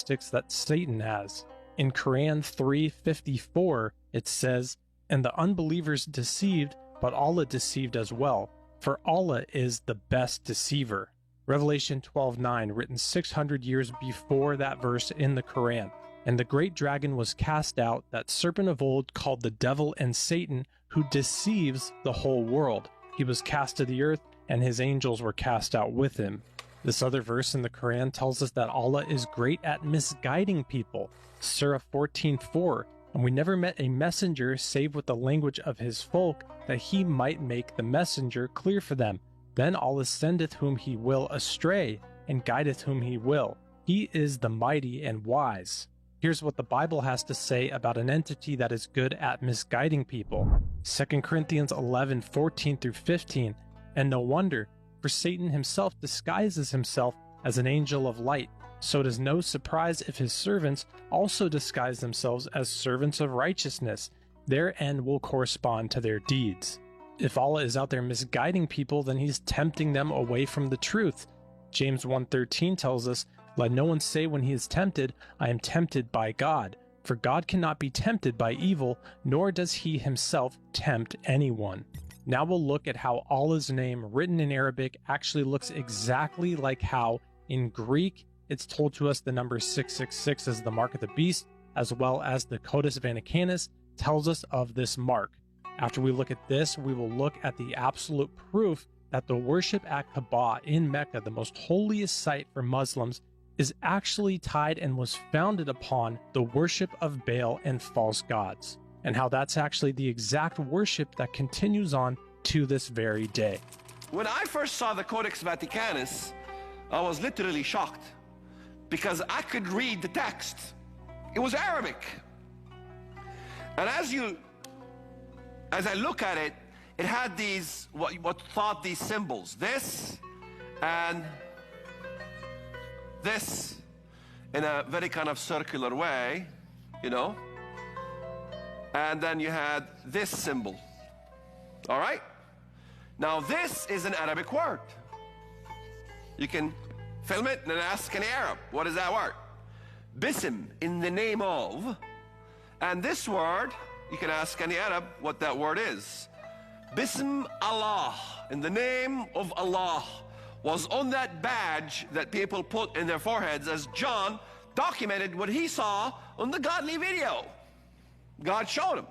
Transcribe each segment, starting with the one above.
characteristics that Satan has. In Quran 3:54, it says, "And the unbelievers deceived, but Allah deceived as well, for Allah is the best deceiver." Revelation 12:9, written 600 years before that verse in the Quran. "And the great dragon was cast out, that serpent of old called the devil and Satan, who deceives the whole world. He was cast to the earth, and his angels were cast out with him." This other verse in the Quran tells us that Allah is great at misguiding people. Surah 14:4, "And we never met a messenger save with the language of his folk, that he might make the messenger clear for them. Then Allah sendeth whom he will astray, and guideth whom he will. He is the mighty and wise." Here's what the Bible has to say about an entity that is good at misguiding people. 2 Corinthians 11:14-15, "And no wonder, for Satan himself disguises himself as an angel of light. So it is no surprise if his servants also disguise themselves as servants of righteousness. Their end will correspond to their deeds." If Allah is out there misguiding people, then he's tempting them away from the truth. James 1:13 tells us, "Let no one say when he is tempted, I am tempted by God. For God cannot be tempted by evil, nor does he himself tempt anyone." Now we'll look at how Allah's name written in Arabic actually looks exactly like how in Greek it's told to us the number 666 is the mark of the beast, as well as the Codex Vaticanus tells us of this mark. After we look at this, we will look at the absolute proof that the worship at Kaaba in Mecca, the most holiest site for Muslims, is actually tied and was founded upon the worship of Baal and false gods, and how that's actually the exact worship that continues on to this very day. When I first saw the Codex Vaticanus, I was literally shocked because I could read the text. It was Arabic. And as I look at it, it had these, what thought these symbols, this and this, in a very kind of circular way, you know. And then you had this symbol. All right? Now this is an Arabic word. You can film it and ask any Arab, what is that word? Bism, in the name of. And this word, you can ask any Arab what that word is. Bism Allah, in the name of Allah, was on that badge that people put in their foreheads as John documented what he saw on the godly video. God showed him.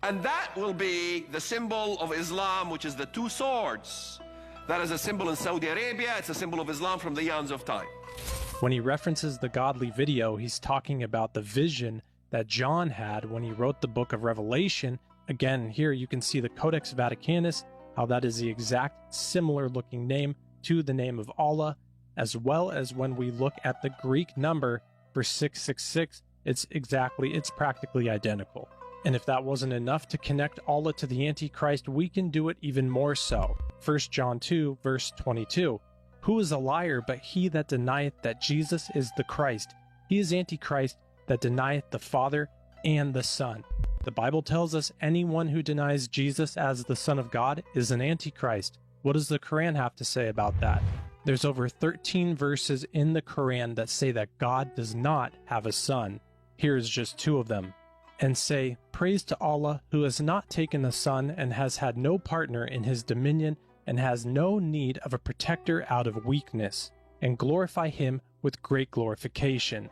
And that will be the symbol of Islam, which is the two swords. That is a symbol in Saudi Arabia. It's a symbol of Islam from the eons of time. When he references the godly video, he's talking about the vision that John had when he wrote the book of Revelation. Again, here you can see the Codex Vaticanus, how that is the exact similar looking name to the name of Allah, as well as when we look at the Greek number for 666, it's practically identical. And if that wasn't enough to connect Allah to the Antichrist, we can do it even more so. 1 John 2, verse 22. "Who is a liar but he that denieth that Jesus is the Christ? He is Antichrist that denieth the Father and the Son." The Bible tells us anyone who denies Jesus as the Son of God is an Antichrist. What does the Quran have to say about that? There's over 13 verses in the Quran that say that God does not have a son. Here's just two of them. "And say, Praise to Allah, who has not taken a son and has had no partner in his dominion and has no need of a protector out of weakness, and glorify him with great glorification.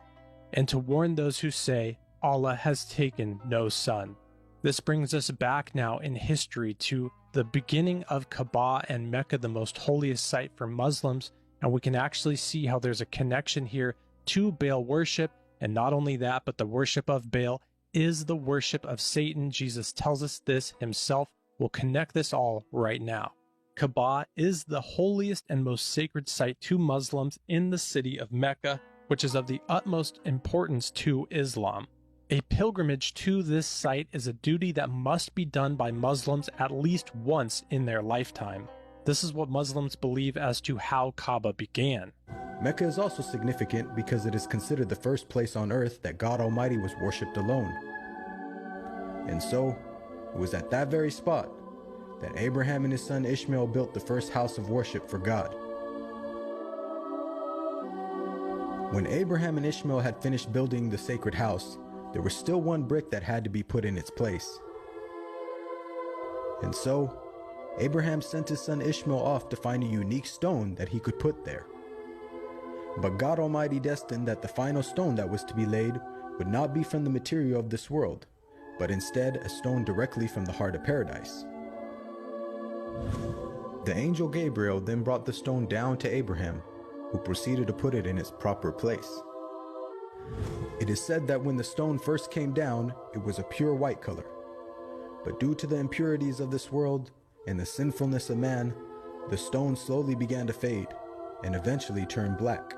And to warn those who say, Allah has taken no son." This brings us back now in history to the beginning of Kaaba and Mecca, the most holiest site for Muslims, and we can actually see how there's a connection here to Baal worship, and not only that, but the worship of Baal is the worship of Satan. Jesus tells us this himself. We'll connect this all right now. Kaaba is the holiest and most sacred site to Muslims in the city of Mecca, which is of the utmost importance to Islam. A pilgrimage to this site is a duty that must be done by Muslims at least once in their lifetime. This is what Muslims believe as to how Kaaba began. Mecca is also significant because it is considered the first place on earth that God Almighty was worshipped alone. And so, it was at that very spot that Abraham and his son Ishmael built the first house of worship for God. When Abraham and Ishmael had finished building the sacred house, there was still one brick that had to be put in its place. And so, Abraham sent his son Ishmael off to find a unique stone that he could put there. But God Almighty destined that the final stone that was to be laid would not be from the material of this world, but instead a stone directly from the heart of paradise. The angel Gabriel then brought the stone down to Abraham, who proceeded to put it in its proper place. It is said that when the stone first came down, it was a pure white color. But due to the impurities of this world and the sinfulness of man, the stone slowly began to fade and eventually turned black.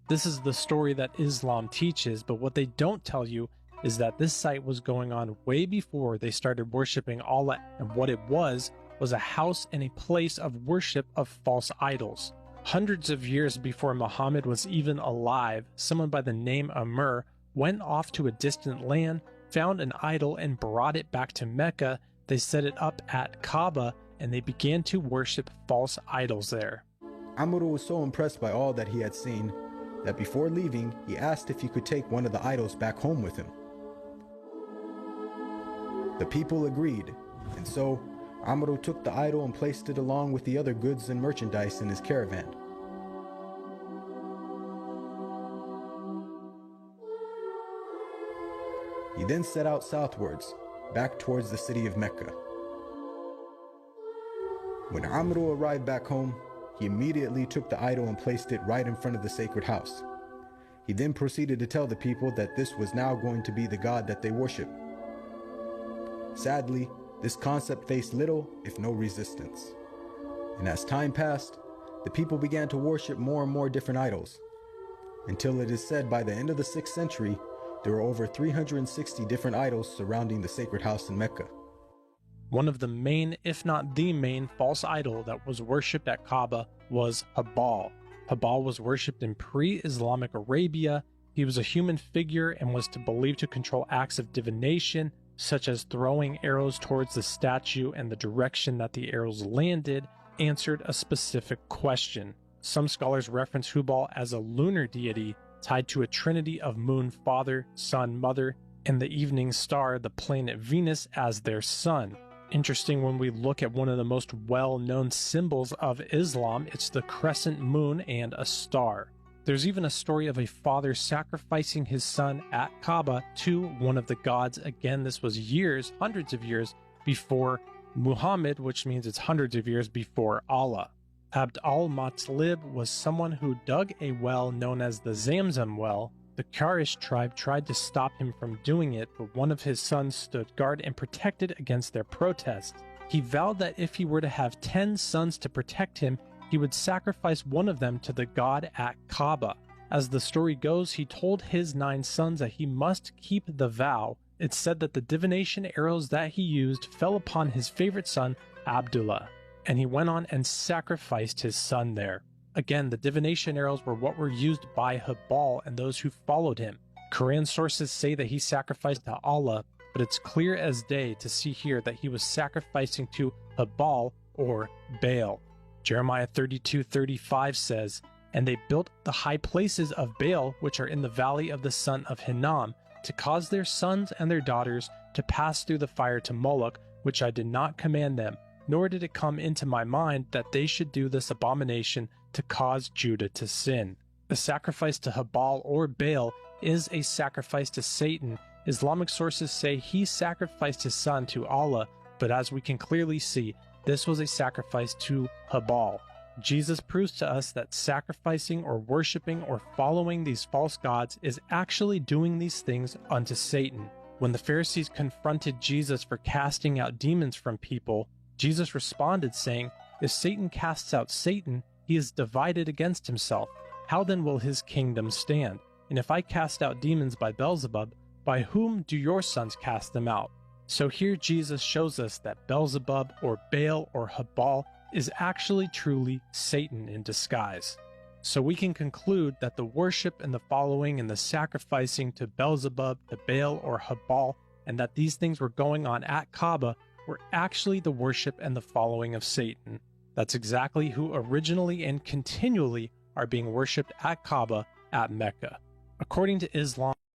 This is the story that Islam teaches, but what they don't tell you is that this site was going on way before they started worshiping Allah, and what it was a house and a place of worship of false idols. Hundreds of years before Muhammad was even alive, someone by the name Amr went off to a distant land, found an idol and brought it back to Mecca. They set it up at Kaaba and they began to worship false idols there. Amr was so impressed by all that he had seen that before leaving, he asked if he could take one of the idols back home with him. The people agreed, and so Amr took the idol and placed it along with the other goods and merchandise in his caravan. He then set out southwards, back towards the city of Mecca. When Amr arrived back home, he immediately took the idol and placed it right in front of the sacred house. He then proceeded to tell the people that this was now going to be the god that they worship. Sadly, this concept faced little, if no resistance. And as time passed, the people began to worship more and more different idols, until it is said by the end of the 6th century, there were over 360 different idols surrounding the sacred house in Mecca. One of the main, if not the main, false idol that was worshipped at Kaaba was Habal. Habal was worshipped in pre-Islamic Arabia. He was a human figure and was believed to control acts of divination, such as throwing arrows towards the statue and the direction that the arrows landed answered a specific question. Some scholars reference Hubal as a lunar deity tied to a trinity of moon father, sun mother, and the evening star, the planet Venus, as their son. Interesting, when we look at one of the most well-known symbols of Islam, it's the crescent moon and a star. There's even a story of a father sacrificing his son at Kaaba to one of the gods. Again, this was years, hundreds of years before Muhammad, which means it's hundreds of years before Allah. Abd al-Muttalib was someone who dug a well known as the Zamzam well. The Quraysh tribe tried to stop him from doing it, but one of his sons stood guard and protected against their protest. He vowed that if he were to have 10 sons to protect him, he would sacrifice one of them to the god at Kaaba. As the story goes, he told his 9 sons that he must keep the vow. It's said that the divination arrows that he used fell upon his favorite son, Abdullah, and he went on and sacrificed his son there. Again, the divination arrows were what were used by Habal and those who followed him. Quran sources say that he sacrificed to Allah, but it's clear as day to see here that he was sacrificing to Habal or Baal. Jeremiah 32:35 says, "And they built the high places of Baal, which are in the valley of the son of Hinnom, to cause their sons and their daughters to pass through the fire to Moloch, which I did not command them, nor did it come into my mind that they should do this abomination to cause Judah to sin." The sacrifice to Habal or Baal is a sacrifice to Satan. Islamic sources say he sacrificed his son to Allah, but as we can clearly see, this was a sacrifice to Habal. Jesus proves to us that sacrificing or worshiping or following these false gods is actually doing these things unto Satan. When the Pharisees confronted Jesus for casting out demons from people, Jesus responded saying, "If Satan casts out Satan, he is divided against himself. How then will his kingdom stand? And if I cast out demons by Beelzebub, by whom do your sons cast them out?" So here Jesus shows us that Beelzebub or Baal or Habal is actually truly Satan in disguise. So we can conclude that the worship and the following and the sacrificing to Beelzebub, to Baal or Habal, and that these things were going on at Kaaba were actually the worship and the following of Satan. That's exactly who originally and continually are being worshipped at Kaaba at Mecca. According to Islam,